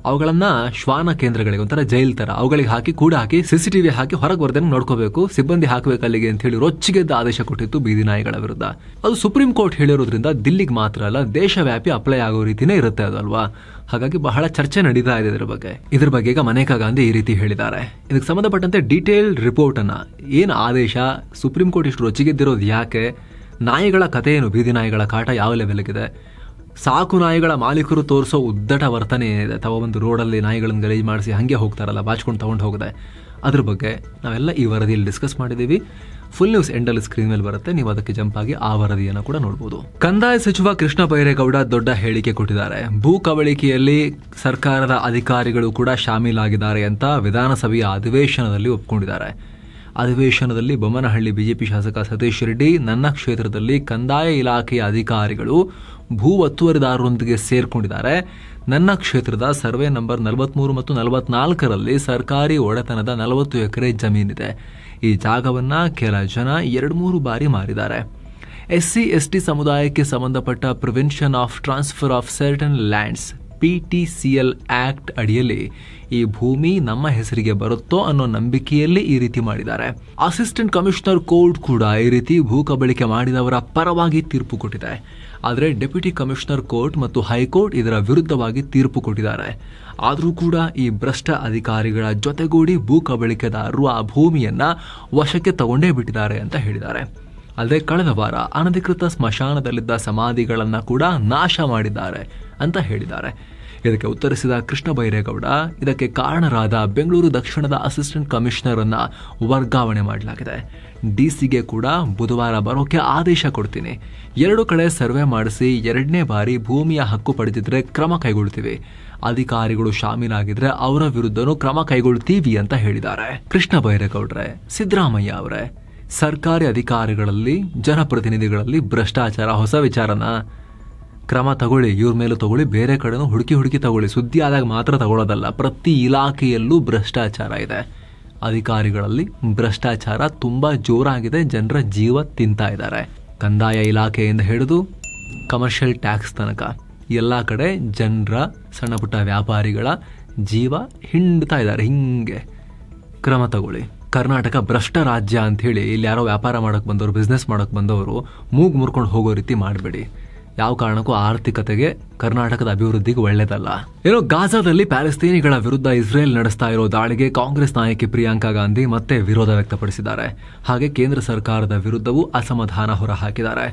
ಅವುಗಳನ್ನ ಶ್ವಾನ ಕೇಂದ್ರಗಳಿಗೆ, ಒಂಥರ ಜೈಲ್ ತರ ಅವುಗಳಿಗೆ ಹಾಕಿ ಕೂಡ ಹಾಕಿ CCTV ಹಾಕಿ ಹೊರಗೆ ಬರ್ದಂಗೆ ನೋಡ್ಕೋಬೇಕು, ಸಿಬ್ಬಂದಿ ಹಾಕಬೇಕು ಅಲ್ಲಿಗೆ ಅಂತ ಹೇಳಿ ರೊಚ್ಚಿಗೆದ್ದ ಆದೇಶ ಕೊಟ್ಟಿತ್ತು ಬೀದಿ ನಾಯಿಗಳ ವಿರುದ್ಧ. ಅದು ಸುಪ್ರೀಂ ಕೋರ್ಟ್ ಹೇಳಿರೋದ್ರಿಂದ ದಿಲ್ಲಿಗೆ ಮಾತ್ರ ಅಲ್ಲ, ದೇಶವ್ಯಾಪಿ ಅಪ್ಲೈ ಆಗೋ ರೀತಿನೇ ಇರುತ್ತೆ ಅದಲ್ವಾ. ಹಾಗಾಗಿ ಬಹಳ ಚರ್ಚೆ ನಡೀತಾ ಇದೆ ಇದ್ರ ಬಗ್ಗೆ ಈಗ ಮನೇಕಾ ಗಾಂಧಿ ಈ ರೀತಿ ಹೇಳಿದ್ದಾರೆ. ಇದಕ್ಕೆ ಸಂಬಂಧಪಟ್ಟಂತೆ ಡೀಟೇಲ್ ರಿಪೋರ್ಟ್ ಅನ್ನ, ಏನ್ ಆದೇಶ, ಸುಪ್ರೀಂ ಕೋರ್ಟ್ ಇಷ್ಟು ರೊಚ್ಚಿಗೆದ್ದಿರೋದು ಯಾಕೆ, ನಾಯಿಗಳ ಕಥೆ ಏನು, ಬೀದಿ ನಾಯಿಗಳ ಕಾಟ ಯಾವ ಲೆವೆಲ್ಗಿದೆ, ಸಾಕು ನಾಯಿಗಳ ಮಾಲೀಕರು ತೋರಿಸೋ ಉದ್ದಟ ವರ್ತನೆ ಏನಿದೆ, ಒಂದು ರೋಡಲ್ಲಿ ನಾಯಿಗಳನ್ನು ಗಲೀಜು ಮಾಡಿಸಿ ಹಾಗೆ ಹೋಗ್ತಾರಲ್ಲ, ಬಾಚ್ಕೊಂಡು ತಗೊಂಡು ಹೋಗದೆ, ಅದ್ರ ಬಗ್ಗೆ ನಾವೆಲ್ಲ ಈ ವರದಿಯಲ್ಲಿ ಡಿಸ್ಕಸ್ ಮಾಡಿದ್ದೀವಿ. ಫುಲ್ ನ್ಯೂಸ್ ಎಂಡಲ್ಲಿ ಸ್ಕ್ರೀನ್ ಮೇಲೆ ಬರುತ್ತೆ, ನೀವು ಅದಕ್ಕೆ ಜಂಪ್ ಆಗಿ ಆ ವರದಿಯನ್ನು ಕೂಡ ನೋಡಬಹುದು. ಕಂದಾಯ ಸಚಿವ ಕೃಷ್ಣ ಬೈರೇಗೌಡ ದೊಡ್ಡ ಹೇಳಿಕೆ ಕೊಟ್ಟಿದ್ದಾರೆ. ಭೂ ಕಬಳಿಕೆಯಲ್ಲಿ ಸರ್ಕಾರದ ಅಧಿಕಾರಿಗಳು ಕೂಡ ಶಾಮೀಲಾಗಿದ್ದಾರೆ ಅಂತ ವಿಧಾನಸಭೆಯ ಅಧಿವೇಶನದಲ್ಲಿ ಒಪ್ಪಿಕೊಂಡಿದ್ದಾರೆ. ಅಧಿವೇಶನದಲ್ಲಿ ಬೊಮ್ಮನಹಳ್ಳಿ ಬಿಜೆಪಿ ಶಾಸಕ ಸತೀಶ್ ರೆಡ್ಡಿ, ನನ್ನ ಕ್ಷೇತ್ರದಲ್ಲಿ ಕಂದಾಯ ಇಲಾಖೆಯ ಅಧಿಕಾರಿಗಳು ಭೂ ಒತ್ತುವರಿದಾರರೊಂದಿಗೆ ಸೇರ್ಕೊಂಡಿದ್ದಾರೆ, ನನ್ನ ಕ್ಷೇತ್ರದ ಸರ್ವೆ ನಂಬರ್ 43 ಮತ್ತು 44ರಲ್ಲಿ ಸರ್ಕಾರಿ ಒಡೆತನದ 40 ಎಕರೆ ಜಮೀನಿದೆ, ಈ ಜಾಗವನ್ನ ಕೆಲ ಜನ 2-3 ಬಾರಿ ಮಾರಿದ್ದಾರೆ. SC ST ಸಮುದಾಯಕ್ಕೆ ಸಂಬಂಧಪಟ್ಟ prevention of transfer of certain lands PTCL act ಅಡಿಯಲ್ಲಿ ಈ ಭೂಮಿ ನಮ್ಮ ಹೆಸರಿಗೆ ಬರುತ್ತೋ ಅನ್ನೋ ನಂಬಿಕೆಯಲ್ಲಿ ಈ ರೀತಿ ಮಾಡಿದ್ದಾರೆ. ಅಸಿಸ್ಟೆಂಟ್ ಕಮಿಷನರ್ ಕೋರ್ಟ್ ಕೂಡ ಈ ರೀತಿ ಭೂ ಕಬಳಿಕೆ ಮಾಡಿದವರ ಪರವಾಗಿ ತೀರ್ಪು ಕೊಟ್ಟಿದೆ. ಆದರೆ ಡೆಪ್ಯೂಟಿ ಕಮಿಷನರ್ ಕೋರ್ಟ್ ಮತ್ತು ಹೈಕೋರ್ಟ್ ಇದರ ವಿರುದ್ಧವಾಗಿ ತೀರ್ಪು ಕೊಟ್ಟಿದ್ದಾರೆ. ಆದರೂ ಕೂಡ ಈ ಭ್ರಷ್ಟ ಅಧಿಕಾರಿಗಳ ಜೊತೆಗೂಡಿ ಭೂ ಕಬಳಿಕೆದಾರರು ಆ ಭೂಮಿಯನ್ನ ವಶಕ್ಕೆ ತಗೊಂಡೇ ಬಿಟ್ಟಿದ್ದಾರೆ ಅಂತ ಹೇಳಿದ್ದಾರೆ. ಅಲ್ಲದೆ ಕಳೆದ ವಾರ ಅನಧಿಕೃತ ಸ್ಮಶಾನದಲ್ಲಿದ್ದ ಸಮಾಧಿಗಳನ್ನ ಕೂಡ ನಾಶ ಮಾಡಿದ್ದಾರೆ ಅಂತ ಹೇಳಿದ್ದಾರೆ. ಇದಕ್ಕೆ ಉತ್ತರಿಸಿದ ಕೃಷ್ಣ ಬೈರೇಗೌಡ, ಇದಕ್ಕೆ ಕಾರಣರಾದ ಬೆಂಗಳೂರು ದಕ್ಷಿಣದ ಅಸಿಸ್ಟೆಂಟ್ ಕಮಿಷನರ್ ಅನ್ನ ವರ್ಗಾವಣೆ ಮಾಡಲಾಗಿದೆ. ಡಿಸಿಗೆ ಕೂಡ ಬುಧವಾರ ಬರೋಕೆ ಆದೇಶ ಕೊಡ್ತೀನಿ. 2 ಕಡೆ ಸರ್ವೆ ಮಾಡಿಸಿ 2ನೇ ಬಾರಿ ಭೂಮಿಯ ಹಕ್ಕು ಪಡೆದಿದ್ರೆ ಕ್ರಮ ಕೈಗೊಳ್ತೀವಿ. ಅಧಿಕಾರಿಗಳು ಶಾಮೀಲಾಗಿದ್ರೆ ಅವರ ವಿರುದ್ಧನೂ ಕ್ರಮ ಕೈಗೊಳ್ತೀವಿ ಅಂತ ಹೇಳಿದ್ದಾರೆ. ಕೃಷ್ಣ ಬೈರೇಗೌಡ್ರೆ, ಸಿದ್ದರಾಮಯ್ಯ ಅವರೇ, ಸರ್ಕಾರಿ ಅಧಿಕಾರಿಗಳಲ್ಲಿ ಜನಪ್ರತಿನಿಧಿಗಳಲ್ಲಿ ಭ್ರಷ್ಟಾಚಾರ ಹೊಸ ವಿಚಾರನ? ಕ್ರಮ ತಗೊಳ್ಳಿ, ಇವ್ರ ಮೇಲೂ ತಗೊಳ್ಳಿ, ಬೇರೆ ಕಡೆನೂ ಹುಡುಕಿ ತಗೊಳ್ಳಿ. ಸುದ್ದಿ ಆದಾಗ ಮಾತ್ರ ತಗೊಳ್ಳೋದಲ್ಲ, ಪ್ರತಿ ಇಲಾಖೆಯಲ್ಲೂ ಭ್ರಷ್ಟಾಚಾರ ಇದೆ. ಅಧಿಕಾರಿಗಳಲ್ಲಿ ಭ್ರಷ್ಟಾಚಾರ ತುಂಬಾ ಜೋರಾಗಿದೆ. ಜನರ ಜೀವ ತಿಂತಾ ಇದ್ದಾರೆ. ಕಂದಾಯ ಇಲಾಖೆಯಿಂದ ಹಿಡಿದು ಕಮರ್ಷಿಯಲ್ ಟ್ಯಾಕ್ಸ್ ತನಕ ಎಲ್ಲ ಕಡೆ ಜನರ ಸಣ್ಣ ಪುಟ್ಟ ವ್ಯಾಪಾರಿಗಳ ಜೀವ ಹಿಂಡ್ತಾ ಇದ್ದಾರೆ. ಹಿಂಗೆ ಕ್ರಮ ತಗೊಳ್ಳಿ. ಕರ್ನಾಟಕ ಭ್ರಷ್ಟ ರಾಜ್ಯ ಅಂತ ಹೇಳಿ ಇಲ್ಲಿ ಯಾರೋ ವ್ಯಾಪಾರ ಮಾಡಕ್ ಬಂದವರು, ಬಿಸ್ನೆಸ್ ಮಾಡಕ್ ಬಂದವರು ಮೂಗ್ ಮುರ್ಕೊಂಡು ಹೋಗೋ ರೀತಿ ಮಾಡಬೇಡಿ. ಯಾವ ಕಾರಣಕ್ಕೂ ಆರ್ಥಿಕತೆಗೆ, ಕರ್ನಾಟಕದ ಅಭಿವೃದ್ಧಿಗೆ ಒಳ್ಳೇದಲ್ಲ. ಏನೋ ಗಾಜಾದಲ್ಲಿ ಪ್ಯಾಲೆಸ್ತೀನಿಗಳ ವಿರುದ್ಧ ಇಸ್ರೇಲ್ ನಡೆಸ್ತಾ ಇರೋ ದಾಳಿಗೆ ಕಾಂಗ್ರೆಸ್ ನಾಯಕಿ ಪ್ರಿಯಾಂಕಾ ಗಾಂಧಿ ಮತ್ತೆ ವಿರೋಧ ವ್ಯಕ್ತಪಡಿಸಿದ್ದಾರೆ. ಹಾಗೆ ಕೇಂದ್ರ ಸರ್ಕಾರದ ವಿರುದ್ಧವೂ ಅಸಮಾಧಾನ ಹೊರಹಾಕಿದ್ದಾರೆ.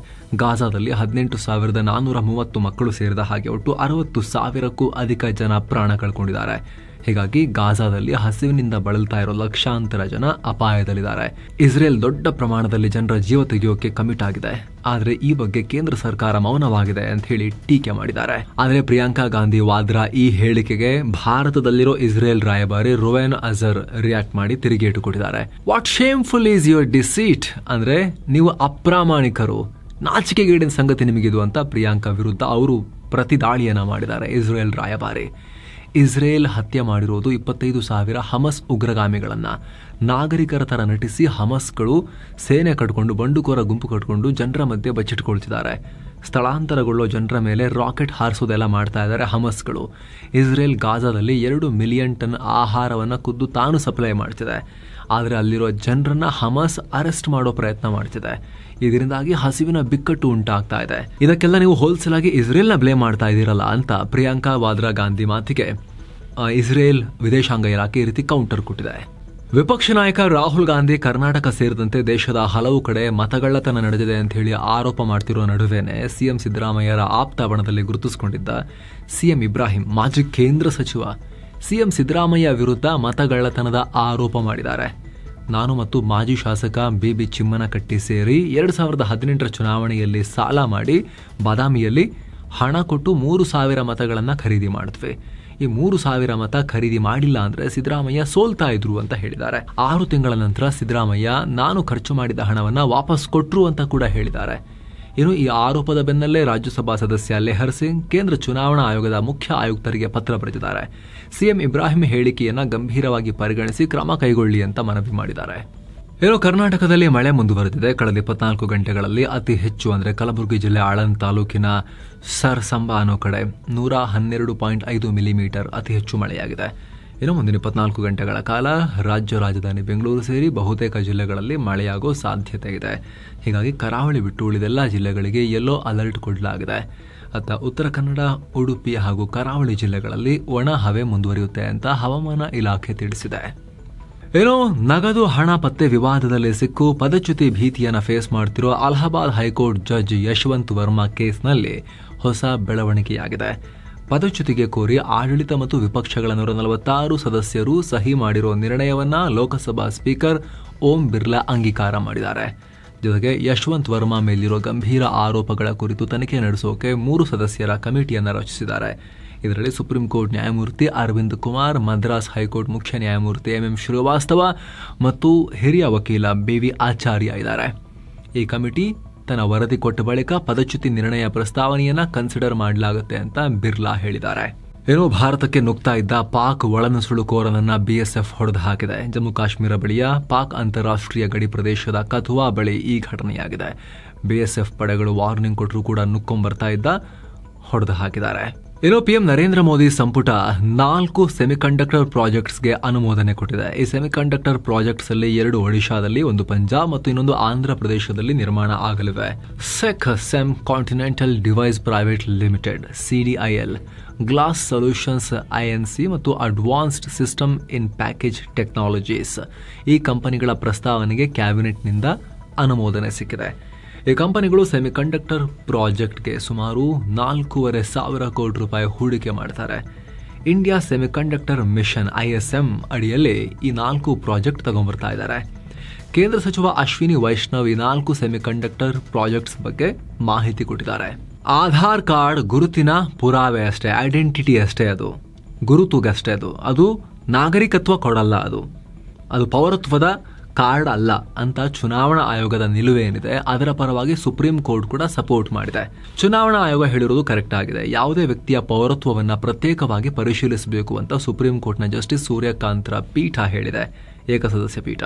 ಗಾಜಾದಲ್ಲಿ 18,430 ಮಕ್ಕಳು ಸೇರಿದ ಹಾಗೆ ಒಟ್ಟು 60,000ಕ್ಕೂ ಅಧಿಕ ಜನ ಪ್ರಾಣ ಕಳ್ಕೊಂಡಿದ್ದಾರೆ. ಹೀಗಾಗಿ ಗಾಜಾದಲ್ಲಿ ಹಸಿವಿನಿಂದ ಬಳಲ್ತಾ ಇರೋ ಲಕ್ಷಾಂತರ ಜನ ಅಪಾಯದಲ್ಲಿದ್ದಾರೆ. ಇಸ್ರೇಲ್ ದೊಡ್ಡ ಪ್ರಮಾಣದಲ್ಲಿ ಜನರ ಜೀವ ತೆಗೆಯೋಕೆ ಕಮಿಟ್ ಆಗಿದೆ. ಆದರೆ ಈ ಬಗ್ಗೆ ಕೇಂದ್ರ ಸರ್ಕಾರ ಮೌನವಾಗಿದೆ ಅಂತ ಹೇಳಿ ಟೀಕೆ ಮಾಡಿದ್ದಾರೆ. ಆದರೆ ಪ್ರಿಯಾಂಕಾ ಗಾಂಧಿ ವಾದ್ರಾ ಈ ಹೇಳಿಕೆಗೆ ಭಾರತದಲ್ಲಿರೋ ಇಸ್ರೇಲ್ ರಾಯಭಾರಿ ರುವೆನ್ ಅಜರ್ ರಿಯಾಕ್ಟ್ ಮಾಡಿ ತಿರುಗೇಟು ಕೊಟ್ಟಿದ್ದಾರೆ. What shameful is your deceit, ಅಂದ್ರೆ ನೀವು ಅಪ್ರಾಮಾಣಿಕರು, ನಾಚಿಕೆಗೇಡಿನ ಸಂಗತಿ ನಿಮಗಿದು ಅಂತ ಪ್ರಿಯಾಂಕಾ ವಿರುದ್ಧ ಅವರು ಪ್ರತಿ ದಾಳಿಯನ್ನ ಮಾಡಿದ್ದಾರೆ. ಇಸ್ರೇಲ್ ರಾಯಭಾರಿ, ಇಸ್ರೇಲ್ ಹತ್ಯೆ ಮಾಡಿರೋದು 25,000 ಹಮಸ್ ಉಗ್ರಗಾಮಿಗಳನ್ನ. ನಾಗರಿಕರ ತರ ನಟಿಸಿ ಹಮಸ್ಗಳು ಸೇನೆ ಕಟ್ಕೊಂಡು, ಬಂಡುಕೋರ ಗುಂಪು ಕಟ್ಕೊಂಡು ಜನರ ಮಧ್ಯೆ ಬಚ್ಚಿಟ್ಕೊಳ್ತಿದ್ದಾರೆ. ಸ್ಥಳಾಂತರಗೊಳ್ಳೋ ಜನರ ಮೇಲೆ ರಾಕೆಟ್ ಹಾರಿಸೋದೆಲ್ಲ ಮಾಡ್ತಾ ಇದ್ದಾರೆ ಹಮಸ್ಗಳು. ಇಸ್ರೇಲ್ ಗಾಜಾದಲ್ಲಿ 2 ಮಿಲಿಯನ್ ಟನ್ ಆಹಾರವನ್ನ ಖುದ್ದು ತಾನು ಸಪ್ಲೈ ಮಾಡ್ತಿದೆ. ಆದರೆ ಅಲ್ಲಿರೋ ಜನರನ್ನ ಹಮಸ್ ಅರೆಸ್ಟ್ ಮಾಡೋ ಪ್ರಯತ್ನ ಮಾಡ್ತಿದೆ. ಇದರಿಂದಾಗಿ ಹಸಿವಿನ ಬಿಕ್ಕಟ್ಟು ಉಂಟಾಗ್ತಾ ಇದೆ. ಇದಕ್ಕೆಲ್ಲ ನೀವು ಹೋಲ್ಸೇಲ್ ಆಗಿ ಇಸ್ರೇಲ್ನ ಬ್ಲೇಮ್ ಮಾಡ್ತಾ ಇದ್ದೀರಲ್ಲ ಅಂತ ಪ್ರಿಯಾಂಕಾ ವಾದ್ರಾ ಗಾಂಧಿ ಮಾತಿಗೆ ಇಸ್ರೇಲ್ ವಿದೇಶಾಂಗ ಇಲಾಖೆ ಈ ರೀತಿ ಕೌಂಟರ್ ಕೊಟ್ಟಿದೆ. ವಿಪಕ್ಷ ನಾಯಕ ರಾಹುಲ್ ಗಾಂಧಿ ಕರ್ನಾಟಕ ಸೇರಿದಂತೆ ದೇಶದ ಹಲವು ಕಡೆ ಮತಗಳ್ಳತನ ನಡೆದಿದೆ ಅಂತ ಹೇಳಿ ಆರೋಪ ಮಾಡ್ತಿರೋ ನಡುವೆನೆ ಸಿಎಂ ಸಿದ್ದರಾಮಯ್ಯರ ಆಪ್ತ ಬಣದಲ್ಲಿ ಗುರುತಿಸಿಕೊಂಡಿದ್ದ ಸಿಎಂ ಇಬ್ರಾಹಿಂ, ಮಾಜಿ ಕೇಂದ್ರ ಸಚಿವ, ಸಿಎಂ ಸಿದ್ದರಾಮಯ್ಯ ವಿರುದ್ಧ ಮತಗಳ್ಳತನದ ಆರೋಪ ಮಾಡಿದ್ದಾರೆ. ನಾನು ಮತ್ತು ಮಾಜಿ ಶಾಸಕ ಬಿಬಿ ಚಿಮ್ಮನಕಟ್ಟಿ ಸೇರಿ 2018 ಚುನಾವಣೆಯಲ್ಲಿ ಸಾಲ ಮಾಡಿ ಬಾದಾಮಿಯಲ್ಲಿ ಹಣ ಕೊಟ್ಟು 3,000 ಮತಗಳನ್ನು ಖರೀದಿ ಮಾಡಿದ್ವಿ. ಈ 3,000 ಮತ ಖರೀದಿ ಮಾಡಿಲ್ಲ ಅಂದ್ರೆ ಸಿದ್ದರಾಮಯ್ಯ ಸೋಲ್ತಾ ಇದ್ರು ಅಂತ ಹೇಳಿದ್ದಾರೆ. 6 ತಿಂಗಳ ನಂತರ ಸಿದ್ದರಾಮಯ್ಯ ನಾನು ಖರ್ಚು ಮಾಡಿದ ಹಣವನ್ನ ವಾಪಸ್ ಕೊಟ್ರು ಅಂತ ಕೂಡ ಹೇಳಿದ್ದಾರೆ. ಇನ್ನು ಈ ಆರೋಪದ ಬೆನ್ನಲ್ಲೇ ರಾಜ್ಯಸಭಾ ಸದಸ್ಯ ಲೆಹರ್ ಸಿಂಗ್ ಕೇಂದ್ರ ಚುನಾವಣಾ ಆಯೋಗದ ಮುಖ್ಯ ಆಯುಕ್ತರಿಗೆ ಪತ್ರ ಬರೆದಿದ್ದಾರೆ. ಸಿಎಂ ಇಬ್ರಾಹಿಂ ಹೇಳಿಕೆಯನ್ನ ಗಂಭೀರವಾಗಿ ಪರಿಗಣಿಸಿ ಕ್ರಮ ಕೈಗೊಳ್ಳಿ ಅಂತ ಮನವಿ ಮಾಡಿದ್ದಾರೆ. ಇನ್ನು ಕರ್ನಾಟಕದಲ್ಲಿ ಮಳೆ ಮುಂದುವರೆದಿದೆ. ಕಳೆದ 24 ಗಂಟೆಗಳಲ್ಲಿ ಅತಿ ಹೆಚ್ಚು ಅಂದ್ರೆ ಕಲಬುರಗಿ ಜಿಲ್ಲೆ ಆಳಂದ್ ತಾಲೂಕಿನ ಸರ್ಸಂಬ ಅನ್ನೋ ಕಡೆ 112.5 ಮಿಲಿಮೀಟರ್ ಅತಿ ಹೆಚ್ಚು ಮಳೆಯಾಗಿದೆ. ಇನ್ನು ಮುಂದಿನ 24 ಗಂಟೆಗಳ ಕಾಲ ರಾಜ್ಯ ರಾಜಧಾನಿ ಬೆಂಗಳೂರು ಸೇರಿ ಬಹುತೇಕ ಜಿಲ್ಲೆಗಳಲ್ಲಿ ಮಳೆಯಾಗೋ ಸಾಧ್ಯತೆ ಇದೆ. ಹೀಗಾಗಿ ಕರಾವಳಿ ಬಿಟ್ಟು ಉಳಿದೆಲ್ಲ ಜಿಲ್ಲೆಗಳಿಗೆ ಯೆಲ್ಲೋ ಅಲರ್ಟ್ ಕೊಡಲಾಗಿದೆ. ಅತ್ತ ಉತ್ತರ ಕನ್ನಡ, ಉಡುಪಿ ಹಾಗೂ ಕರಾವಳಿ ಜಿಲ್ಲೆಗಳಲ್ಲಿ ಒಣ ಹವೆ ಮುಂದುವರಿಯುತ್ತೆ ಅಂತ ಹವಾಮಾನ ಇಲಾಖೆ ತಿಳಿಸಿದೆ. ಏನೋ ನಗದು ಹಣ ಪತ್ತೆ ವಿವಾದದಲ್ಲಿ ಸಿಕ್ಕು ಪದಚ್ಯುತಿ ಭೀತಿಯನ್ನ ಫೇಸ್ ಮಾಡ್ತಿರೋ ಅಲಹಾಬಾದ್ ಹೈಕೋರ್ಟ್ ಜಡ್ಜ್ ಯಶವಂತ್ ವರ್ಮಾ ಕೇಸ್ನಲ್ಲಿ ಹೊಸ ಬೆಳವಣಿಗೆಯಾಗಿದೆ. ಪದಚ್ಯುತಿಗೆ ಕೋರಿ ಆಡಳಿತ ಮತ್ತು ವಿಪಕ್ಷಗಳ 146 ಸದಸ್ಯರು ಸಹಿ ಮಾಡಿರೋ ನಿರ್ಣಯವನ್ನ ಲೋಕಸಭಾ ಸ್ಪೀಕರ್ ಓಂ ಬಿರ್ಲಾ ಅಂಗೀಕಾರ ಮಾಡಿದ್ದಾರೆ. ಜೊತೆಗೆ ಯಶವಂತ್ ವರ್ಮಾ ಮೇಲಿರೋ ಗಂಭೀರ ಆರೋಪಗಳ ಕುರಿತು ತನಿಖೆ ನಡೆಸೋಕೆ 3 ಸದಸ್ಯರ ಕಮಿಟಿಯನ್ನ ರಚಿಸಿದ್ದಾರೆ. ಇದರಲ್ಲಿ ಸುಪ್ರೀಂ ಕೋರ್ಟ್ ನ್ಯಾಯಮೂರ್ತಿ ಅರವಿಂದ್ ಕುಮಾರ್, ಮದ್ರಾಸ್ ಹೈಕೋರ್ಟ್ ಮುಖ್ಯ ನ್ಯಾಯಮೂರ್ತಿ ಎಂಎಂ ಶ್ರೀವಾಸ್ತವ ಮತ್ತು ಹಿರಿಯ ವಕೀಲ ಬಿವಿ ಆಚಾರ್ಯ ಇದ್ದಾರೆ. ಈ ಕಮಿಟಿ ತನ್ನ ವರದಿ ಕೊಟ್ಟ ಬಳಿಕ ಪದಚ್ಯುತಿ ನಿರ್ಣಯ ಪ್ರಸ್ತಾವನೆಯನ್ನ ಕನ್ಸಿಡರ್ ಮಾಡಲಾಗುತ್ತೆ ಅಂತ ಬಿರ್ಲಾ ಹೇಳಿದ್ದಾರೆ. ಏನೋ ಭಾರತಕ್ಕೆ ನುಗ್ತಾ ಇದ್ದ ಪಾಕ್ ಒಳನುಸುಳುಕೋರನನ್ನ ಬಿಎಸ್ಎಫ್ ಹೊಡೆದು ಹಾಕಿದೆ. ಜಮ್ಮು ಕಾಶ್ಮೀರ ಬಳಿಯ ಪಾಕ್ ಅಂತಾರಾಷ್ಟ್ರೀಯ ಗಡಿ ಪ್ರದೇಶದ ಕಥುವಾ ಬಳಿ ಈ ಘಟನೆಯಾಗಿದೆ. ಬಿಎಸ್ಎಫ್ ಪಡೆಗಳು ವಾರ್ನಿಂಗ್ ಕೊಟ್ಟರೂ ಕೂಡ ನುಕ್ಕೊಂಡ್ ಬರ್ತಾ ಇದ್ದ, ಹೊಡೆದು ಹಾಕಿದ್ದಾರೆ. ಇನ್ನು ಪಿಎಂ ನರೇಂದ್ರ ಮೋದಿ ಸಂಪುಟ 4 ಸೆಮಿಕಂಡಕ್ಟರ್ ಪ್ರಾಜೆಕ್ಟ್ಸ್ಗೆ ಅನುಮೋದನೆ ಕೊಟ್ಟಿದೆ. ಈ ಸೆಮಿಕಂಡಕ್ಟರ್ ಪ್ರಾಜೆಕ್ಟ್ಸ್ ಅಲ್ಲಿ 2 ಒಡಿಶಾದಲ್ಲಿ, 1 ಪಂಜಾಬ್ ಮತ್ತು ಇನ್ನೊಂದು ಆಂಧ್ರ ಪ್ರದೇಶದಲ್ಲಿ ನಿರ್ಮಾಣ ಆಗಲಿವೆ. ಸೆಮ್ continental device private limited CDIL, glass solutions INC ಮತ್ತು advanced system in package technologies ಈ ಕಂಪನಿಗಳ ಪ್ರಸ್ತಾವನೆಗೆ ಕ್ಯಾಬಿನೆಟ್ನಿಂದ ಅನುಮೋದನೆ ಸಿಕ್ಕಿದೆ. ಈ ಕಂಪನಿಗಳು ಸೆಮಿಕಂಡಕ್ಟರ್ ಪ್ರಾಜೆಕ್ಟ್ಗೆ ಸುಮಾರು 4,500 ಕೋಟಿ ರೂಪಾಯಿ ಹೂಡಿಕೆ ಮಾಡ್ತಾರೆ. ಇಂಡಿಯಾ ಸೆಮಿಕಂಡಕ್ಟರ್ ಮಿಷನ್ ISM ಅಡಿಯಲ್ಲಿ ಈ 4 ಪ್ರಾಜೆಕ್ಟ್ ತಗೊಂಡ್ಬರ್ತಾ ಇದ್ದಾರೆ. ಕೇಂದ್ರ ಸಚಿವ ಅಶ್ವಿನಿ ವೈಷ್ಣವ್ ಈ 4 ಸೆಮಿಕಂಡಕ್ಟರ್ ಪ್ರಾಜೆಕ್ಟ್ಸ್ ಬಗ್ಗೆ ಮಾಹಿತಿ ಕೊಟ್ಟಿದ್ದಾರೆ. ಆಧಾರ್ ಕಾರ್ಡ್ ಗುರುತಿನ ಪುರಾವೆ ಅಷ್ಟೇ, ಐಡೆಂಟಿಟಿ ಅಷ್ಟೇ, ಅದು ಗುರುತುಗಷ್ಟೇ, ಅದು ನಾಗರಿಕತ್ವ ಕೊಡಲ್ಲ, ಅದು ಪೌರತ್ವದ ಕಾರ್ಡ್ ಅಲ್ಲ ಅಂತ ಚುನಾವಣಾ ಆಯೋಗದ ನಿಲುವೇನಿದೆ ಅದರ ಪರವಾಗಿ ಸುಪ್ರೀಂ ಕೋರ್ಟ್ ಕೂಡ ಸಪೋರ್ಟ್ ಮಾಡಿದೆ. ಚುನಾವಣಾ ಆಯೋಗ ಹೇಳಿರುವುದು ಕರೆಕ್ಟ್ ಆಗಿದೆ. ಯಾವುದೇ ವ್ಯಕ್ತಿಯ ಪೌರತ್ವವನ್ನ ಪ್ರತ್ಯೇಕವಾಗಿ ಪರಿಶೀಲಿಸಬೇಕು ಅಂತ ಸುಪ್ರೀಂ ಕೋರ್ಟ್ನ ಜಸ್ಟಿಸ್ ಸೂರ್ಯಕಾಂತ್ರ ಪೀಠ ಹೇಳಿದೆ, ಏಕಸದಸ್ಯ ಪೀಠ.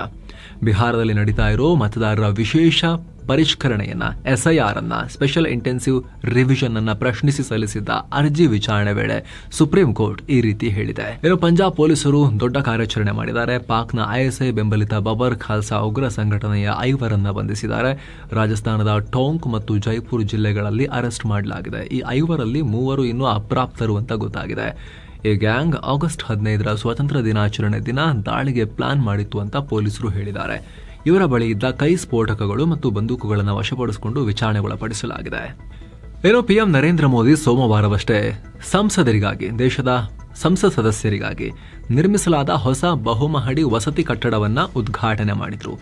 ಬಿಹಾರದಲ್ಲಿ ನಡೀತಾ ಇರೋ ಮತದಾರರ ವಿಶೇಷ ಪರಿಷ್ಕರಣೆಯನ್ನ SIR ಅನ್ನ, ಸ್ಪೆಷಲ್ ಇಂಟೆನ್ಸಿವ್ ರಿವಿಷನ್ ಅನ್ನ ಪ್ರಶ್ನಿಸಿ ಸಲ್ಲಿಸಿದ್ದ ಅರ್ಜಿ ವಿಚಾರಣೆ ವೇಳೆ ಸುಪ್ರೀಂ ಕೋರ್ಟ್ ಈ ರೀತಿ ಹೇಳಿದೆ. ಇನ್ನು ಪಂಜಾಬ್ ಪೊಲೀಸರು ದೊಡ್ಡ ಕಾರ್ಯಾಚರಣೆ ಮಾಡಿದ್ದಾರೆ. ಪಾಕ್ನ ISI ಬೆಂಬಲಿತ ಬಬರ್ ಖಾಲ್ಸಾ ಉಗ್ರ ಸಂಘಟನೆಯ 5 ಬಂಧಿಸಿದ್ದಾರೆ. ರಾಜಸ್ಥಾನದ ಟೋಂಕ್ ಮತ್ತು ಜೈಪುರ್ ಜಿಲ್ಲೆಗಳಲ್ಲಿ ಅರೆಸ್ಟ್ ಮಾಡಲಾಗಿದೆ. ಈ 5ರಲ್ಲಿ 3 ಇನ್ನೂ ಅಪ್ರಾಪ್ತರು ಅಂತ ಗೊತ್ತಾಗಿದೆ. ಈ ಗ್ಯಾಂಗ್ ಆಗಸ್ಟ್ 15ರ ಸ್ವಾತಂತ್ರ್ಯ ದಿನಾಚರಣೆ ದಿನ ದಾಳಿಗೆ ಪ್ಲಾನ್ ಮಾಡಿತ್ತು ಅಂತ ಪೊಲೀಸರು ಹೇಳಿದ್ದಾರೆ. ಇವರ ಬಳಿ ಇದ್ದ ಕೈ ಸ್ಫೋಟಕಗಳು ಮತ್ತು ಬಂದೂಕುಗಳನ್ನು ವಶಪಡಿಸಿಕೊಂಡು ವಿಚಾರಣೆಗೊಳಪಡಿಸಲಾಗಿದೆ. ಏನೋ ಪಿಎಂ ನರೇಂದ್ರ ಮೋದಿ ಸೋಮವಾರವಷ್ಟೇ ಸಂಸದರಿಗಾಗಿ, ದೇಶದ ಸಂಸತ್ ಸದಸ್ಯರಿಗಾಗಿ ನಿರ್ಮಿಸಲಾದ ಹೊಸ ಬಹುಮಹಡಿ ವಸತಿ ಕಟ್ಟಡವನ್ನ ಉದ್ಘಾಟನೆ ಮಾಡಿದ್ರು.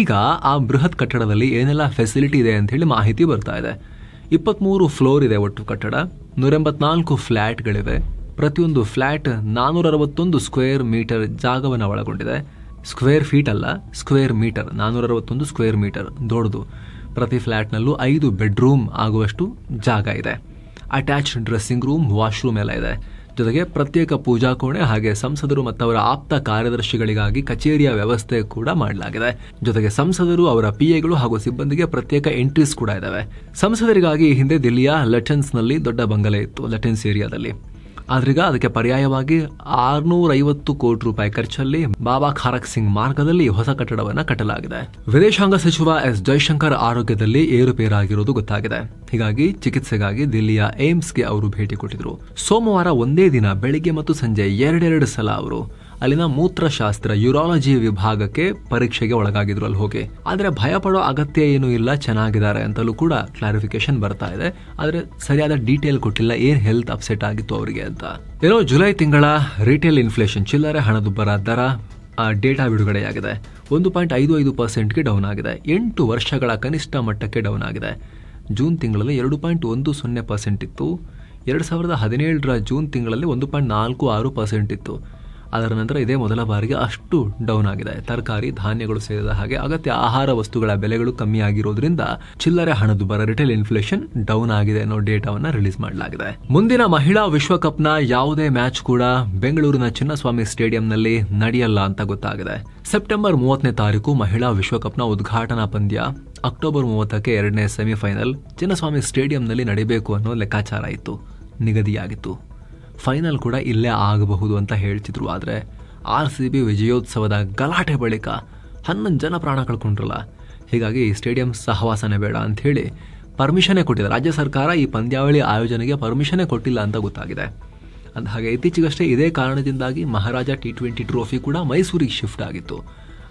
ಈಗ ಆ ಬೃಹತ್ ಕಟ್ಟಡದಲ್ಲಿ ಏನೆಲ್ಲ ಫೆಸಿಲಿಟಿ ಇದೆ ಅಂತ ಹೇಳಿ ಮಾಹಿತಿ ಬರ್ತಾ ಇದೆ. 23 ಫ್ಲೋರ್ ಇದೆ ಒಟ್ಟು ಕಟ್ಟಡ, 184 ಫ್ಲಾಟ್ಗಳಿವೆ. ಪ್ರತಿಯೊಂದು ಫ್ಲಾಟ್ 461 ಸ್ಕ್ವೇರ್ ಮೀಟರ್ ಜಾಗವನ್ನು ಒಳಗೊಂಡಿದೆ. ಸ್ಕ್ವೇರ್ ಫೀಟ್ ಅಲ್ಲ, ಸ್ಕ್ವೇರ್ ಮೀಟರ್. 461 ಸ್ಕ್ವೇರ್ ಮೀಟರ್ ದೊಡ್ಡದು. ಪ್ರತಿ ಫ್ಲಾಟ್ನಲ್ಲೂ 5 ಬೆಡ್ರೂಮ್ ಆಗುವಷ್ಟು ಜಾಗ ಇದೆ. ಅಟ್ಯಾಚ್ಡ್ ಡ್ರೆಸ್ಸಿಂಗ್ ರೂಮ್, ವಾಶ್ರೂಮ್ ಎಲ್ಲ ಇದೆ. ಜೊತೆಗೆ ಪ್ರತ್ಯೇಕ ಪೂಜಾ ಕೋಣೆ, ಹಾಗೆ ಸಂಸದರು ಮತ್ತು ಅವರ ಆಪ್ತ ಕಾರ್ಯದರ್ಶಿಗಳಿಗಾಗಿ ಕಚೇರಿಯ ವ್ಯವಸ್ಥೆ ಕೂಡ ಮಾಡಲಾಗಿದೆ. ಜೊತೆಗೆ ಸಂಸದರು, ಅವರ PAಗಳು ಹಾಗೂ ಸಿಬ್ಬಂದಿಗೆ ಪ್ರತ್ಯೇಕ ಎಂಟ್ರೀಸ್ ಕೂಡ ಇದಾವೆ. ಸಂಸದರಿಗಾಗಿ ಹಿಂದೆ ದಿಲ್ಲಿಯ ಲಟನ್ಸ್ನಲ್ಲಿ ದೊಡ್ಡ ಬಂಗಲೆ ಇತ್ತು, ಲಟನ್ಸ್ ಏರಿಯಾದಲ್ಲಿ. ಆದ್ರೀಗ ಅದಕ್ಕೆ ಪರ್ಯಾಯವಾಗಿ 650 ಕೋಟಿ ರೂಪಾಯಿ ಖರ್ಚಲ್ಲಿ ಬಾಬಾ ಖಾರಕ್ ಸಿಂಗ್ ಮಾರ್ಗದಲ್ಲಿ ಹೊಸ ಕಟ್ಟಡವನ್ನು ಕಟ್ಟಲಾಗಿದೆ. ವಿದೇಶಾಂಗ ಸಚಿವ S ಜೈಶಂಕರ್ ಆರೋಗ್ಯದಲ್ಲಿ ಏರುಪೇರಾಗಿರುವುದು ಗೊತ್ತಾಗಿದೆ. ಹೀಗಾಗಿ ಚಿಕಿತ್ಸೆಗಾಗಿ ದಿಲ್ಲಿಯ ಏಮ್ಸ್ಗೆ ಅವರು ಭೇಟಿ ಕೊಟ್ಟಿದ್ರು. ಸೋಮವಾರ ಒಂದೇ ದಿನ ಬೆಳಿಗ್ಗೆ ಮತ್ತು ಸಂಜೆ 2 ಸಲ ಅವರು ಅಲ್ಲಿನ ಮೂತ್ರಶಾಸ್ತ್ರ ಯೂರಾಲಜಿ ವಿಭಾಗಕ್ಕೆ ಪರೀಕ್ಷೆಗೆ ಒಳಗಾಗಿದ್ರು ಅಲ್ಲಿ ಹೋಗಿ. ಆದ್ರೆ ಭಯ ಪಡೋ ಅಗತ್ಯ ಏನೂ ಇಲ್ಲ, ಚೆನ್ನಾಗಿದ್ದಾರೆ ಅಂತಲೂ ಕೂಡ ಕ್ಲಾರಿಫಿಕೇಶನ್ ಬರ್ತಾ ಇದೆ. ಆದ್ರೆ ಸರಿಯಾದ ಡೀಟೇಲ್ ಕೊಟ್ಟಿಲ್ಲ ಏನ್ ಹೆಲ್ತ್ ಅಪ್ಸೆಟ್ ಆಗಿತ್ತು ಅವರಿಗೆ ಅಂತ. ಏನೋ ಜುಲೈ ತಿಂಗಳ ರಿಟೇಲ್ ಇನ್ಫ್ಲೇಷನ್, ಚಿಲ್ಲರೆ ಹಣದುಬ್ಬರ ದರ ಡೇಟಾ ಬಿಡುಗಡೆಯಾಗಿದೆ. 1.55%ಗೆ ಡೌನ್ ಆಗಿದೆ. 8 ವರ್ಷಗಳ ಕನಿಷ್ಠ ಮಟ್ಟಕ್ಕೆ ಡೌನ್ ಆಗಿದೆ. ಜೂನ್ ತಿಂಗಳಲ್ಲಿ 2.10% ಇತ್ತು. 2017ರ ಜೂನ್ ತಿಂಗಳಲ್ಲಿ 1.46% ಇತ್ತು. ಅದರ ನಂತರ ಇದೇ ಮೊದಲ ಬಾರಿಗೆ ಅಷ್ಟು ಡೌನ್ ಆಗಿದೆ. ತರಕಾರಿ, ಧಾನ್ಯಗಳು ಸೇರಿದ ಹಾಗೆ ಅಗತ್ಯ ಆಹಾರ ವಸ್ತುಗಳ ಬೆಲೆಗಳು ಕಮ್ಮಿ ಆಗಿರೋದ್ರಿಂದ ಚಿಲ್ಲರೆ ಹಣದುಬ್ಬರ, ರಿಟೇಲ್ ಇನ್ಫ್ಲೇಷನ್ ಡೌನ್ ಆಗಿದೆ ಅನ್ನೋ ಡೇಟಾವನ್ನ ರಿಲೀಸ್ ಮಾಡಲಾಗಿದೆ. ಮುಂದಿನ ಮಹಿಳಾ ವಿಶ್ವಕಪ್ನ ಯಾವುದೇ ಮ್ಯಾಚ್ ಕೂಡ ಬೆಂಗಳೂರಿನ ಚಿನ್ನಸ್ವಾಮಿ ಸ್ಟೇಡಿಯಂನಲ್ಲಿ ನಡೆಯಲ್ಲ ಅಂತ ಗೊತ್ತಾಗಿದೆ. ಸೆಪ್ಟೆಂಬರ್ 30ನೇ ತಾರೀಕು ಮಹಿಳಾ ವಿಶ್ವಕಪ್ನ ಉದ್ಘಾಟನಾ ಪಂದ್ಯ, ಅಕ್ಟೋಬರ್ 30ಕ್ಕೆ 2ನೇ ಸೆಮಿಫೈನಲ್ ಚಿನ್ನಸ್ವಾಮಿ ಸ್ಟೇಡಿಯಂನಲ್ಲಿ ನಡೆಯಬೇಕು ಅನ್ನೋ ಲೆಕ್ಕಾಚಾರ ಇತ್ತು, ನಿಗದಿಯಾಗಿತ್ತು. ಫೈನಲ್ ಕೂಡ ಇಲ್ಲೇ ಆಗಬಹುದು ಅಂತ ಹೇಳ್ತಿದ್ರು. ಆದರೆ RCB ವಿಜಯೋತ್ಸವದ ಗಲಾಟೆ ಬಳಿಕ 11 ಜನ ಪ್ರಾಣ ಕಳ್ಕೊಂಡ್ರಲ್ಲ. ಹೀಗಾಗಿ ಸ್ಟೇಡಿಯಂ ಸಹವಾಸನೆ ಬೇಡ ಅಂತ ಹೇಳಿ ಪರ್ಮಿಷನ್ನೇ ಕೊಟ್ಟಿದೆ. ರಾಜ್ಯ ಸರ್ಕಾರ ಈ ಪಂದ್ಯಾವಳಿ ಆಯೋಜನೆಗೆ ಪರ್ಮಿಷನ್ನೇ ಕೊಟ್ಟಿಲ್ಲ ಅಂತ ಗೊತ್ತಾಗಿದೆ. ಹಾಗೆ ಇತ್ತೀಚೆಗಷ್ಟೇ ಇದೇ ಕಾರಣದಿಂದಾಗಿ ಮಹಾರಾಜ T20 ಟ್ರೋಫಿ ಕೂಡ ಮೈಸೂರಿಗೆ ಶಿಫ್ಟ್ ಆಗಿತ್ತು.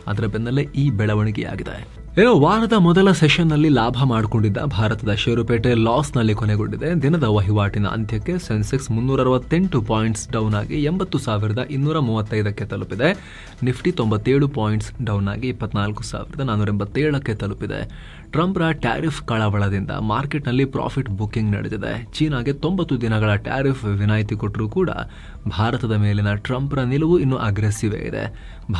ಅದರ ಬೆನ್ನಲ್ಲೇ ಈ ಬೆಳವಣಿಗೆಯಾಗಿದೆ. ಏನೋ ವಾರದ ಮೊದಲ ಸೆಷನ್ನಲ್ಲಿ ಲಾಭ ಮಾಡಿಕೊಂಡಿದ್ದ ಭಾರತದ ಷೇರುಪೇಟೆ ಲಾಸ್ನಲ್ಲಿ ಕೊನೆಗೊಂಡಿದೆ. ದಿನದ ವಹಿವಾಟಿನ ಅಂತ್ಯಕ್ಕೆ ಸೆನ್ಸೆಕ್ಸ್ 368 ಪಾಯಿಂಟ್ಸ್ ಡೌನ್ ಆಗಿ 80,235ಕ್ಕೆ ತಲುಪಿದೆ. ನಿಫ್ಟಿ 97 ಪಾಯಿಂಟ್ಸ್ ಡೌನ್ ಆಗಿ 24,487ಕ್ಕೆ ತಲುಪಿದೆ. ಟ್ರಂಪ್ರ ಟ್ಯಾರಿಫ್ ಕಳವಳದಿಂದ ಮಾರ್ಕೆಟ್ನಲ್ಲಿ ಪ್ರಾಫಿಟ್ ಬುಕಿಂಗ್ ನಡೆದಿದೆ. ಚೀನಾಗೆ 90 ದಿನಗಳ ಟ್ಯಾರಿಫ್ ವಿನಾಯಿತಿ ಕೊಟ್ಟರೂ ಕೂಡ ಭಾರತದ ಮೇಲಿನ ಟ್ರಂಪ್ರ ನಿಲುವು ಇನ್ನೂ ಅಗ್ರೆಸಿವ್ ಇದೆ.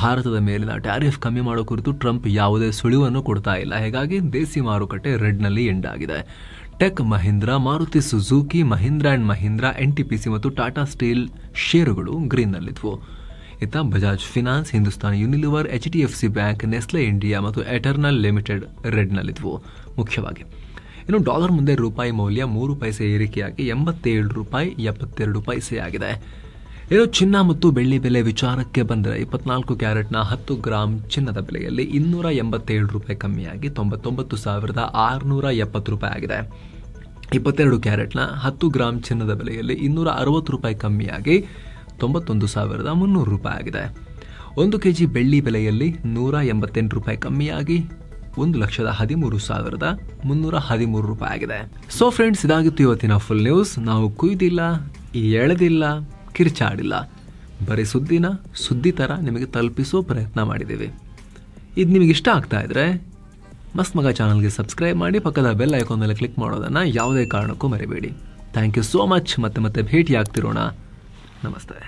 ಭಾರತದ ಮೇಲಿನ ಟ್ಯಾರಿಫ್ ಕಮ್ಮಿ ಮಾಡೋ ಕುರಿತು ಟ್ರಂಪ್ ಯಾವುದೇ ಸುಳಿವನ್ನು ಕೊಡ್ತಾ ಇಲ್ಲ. ಹೀಗಾಗಿ ದೇಸಿ ಮಾರುಕಟ್ಟೆ ರೆಡ್ನಲ್ಲಿ ಎಂಡ್ ಆಗಿದೆ. Tech Mahindra, Maruti Suzuki, Mahindra and Mahindra, NTPC ಮತ್ತು ಟಾಟಾ ಸ್ಟೀಲ್ ಷೇರುಗಳು ಗ್ರೀನ್ನಲ್ಲಿದ್ವು. ಇತ್ತ Bajaj finance, Hindustan Unilever, HDFC bank, Nestle India ಮತ್ತು ಎಟರ್ನಲ್ ಲಿಮಿಟೆಡ್ ರೆಡ್ನಲ್ಲಿದ್ವು ಮುಖ್ಯವಾಗಿ. ಇನ್ನು ಡಾಲರ್ ಮುಂದೆ ರೂಪಾಯಿ ಮೌಲ್ಯ 3 ಪೈಸೆ ಏರಿಕೆಯಾಗಿ 87 ರೂಪಾಯಿ 72 ಪೈಸೆ ಆಗಿದೆ. ಇನ್ನು ಚಿನ್ನ ಮತ್ತು ಬೆಳ್ಳಿ ಬೆಲೆ ವಿಚಾರಕ್ಕೆ ಬಂದರೆ 24 ಕ್ಯಾರೆಟ್ನ 10 ಗ್ರಾಂ ಚಿನ್ನದ ಬೆಲೆಯಲ್ಲಿ 287 ರೂಪಾಯಿ ಕಮ್ಮಿಯಾಗಿ 99,670 ರೂಪಾಯಿ ಆಗಿದೆ. 22 ಕ್ಯಾರೆಟ್ನ 10 ಗ್ರಾಂ ಚಿನ್ನದ ಬೆಲೆಯಲ್ಲಿ 260 ರೂಪಾಯಿ ಕಮ್ಮಿಯಾಗಿ 91,300 ರೂಪಾಯಿ ಆಗಿದೆ. 1 ಕೆಜಿ ಬೆಳ್ಳಿ ಬೆಲೆಯಲ್ಲಿ 188 ರೂಪಾಯಿ ಕಮ್ಮಿಯಾಗಿ 1,13,313 ರೂಪಾಯಿ ಆಗಿದೆ. ಸೊ ಫ್ರೆಂಡ್ಸ್, ಇದಾಗಿತ್ತು ಇವತ್ತಿನ ಫುಲ್ ನ್ಯೂಸ್. ನಾವು ಕುಯ್ದಿಲ್ಲ, ಎಳೆದಿಲ್ಲ, ಕಿರ್ಚಾಡಿಲ್ಲ, ಬರೀ ಸುದ್ದಿ ಥರ ನಿಮಗೆ ತಲುಪಿಸೋ ಪ್ರಯತ್ನ ಮಾಡಿದ್ದೀವಿ. ಇದು ನಿಮಗೆ ಇಷ್ಟ ಆಗ್ತಾ ಇದ್ರೆ ಮಸ್ತ್ ಮಗ ಚಾನಲ್ಗೆ ಸಬ್ಸ್ಕ್ರೈಬ್ ಮಾಡಿ, ಪಕ್ಕದ ಬೆಲ್ ಐಕಾನ್ ಮೇಲೆ ಕ್ಲಿಕ್ ಮಾಡೋದನ್ನು ಯಾವುದೇ ಕಾರಣಕ್ಕೂ ಮರಿಬೇಡಿ. Thank you so much. ಮತ್ತೆ ಭೇಟಿ ಆಗ್ತಿರೋಣ. ನಮಸ್ತೆ.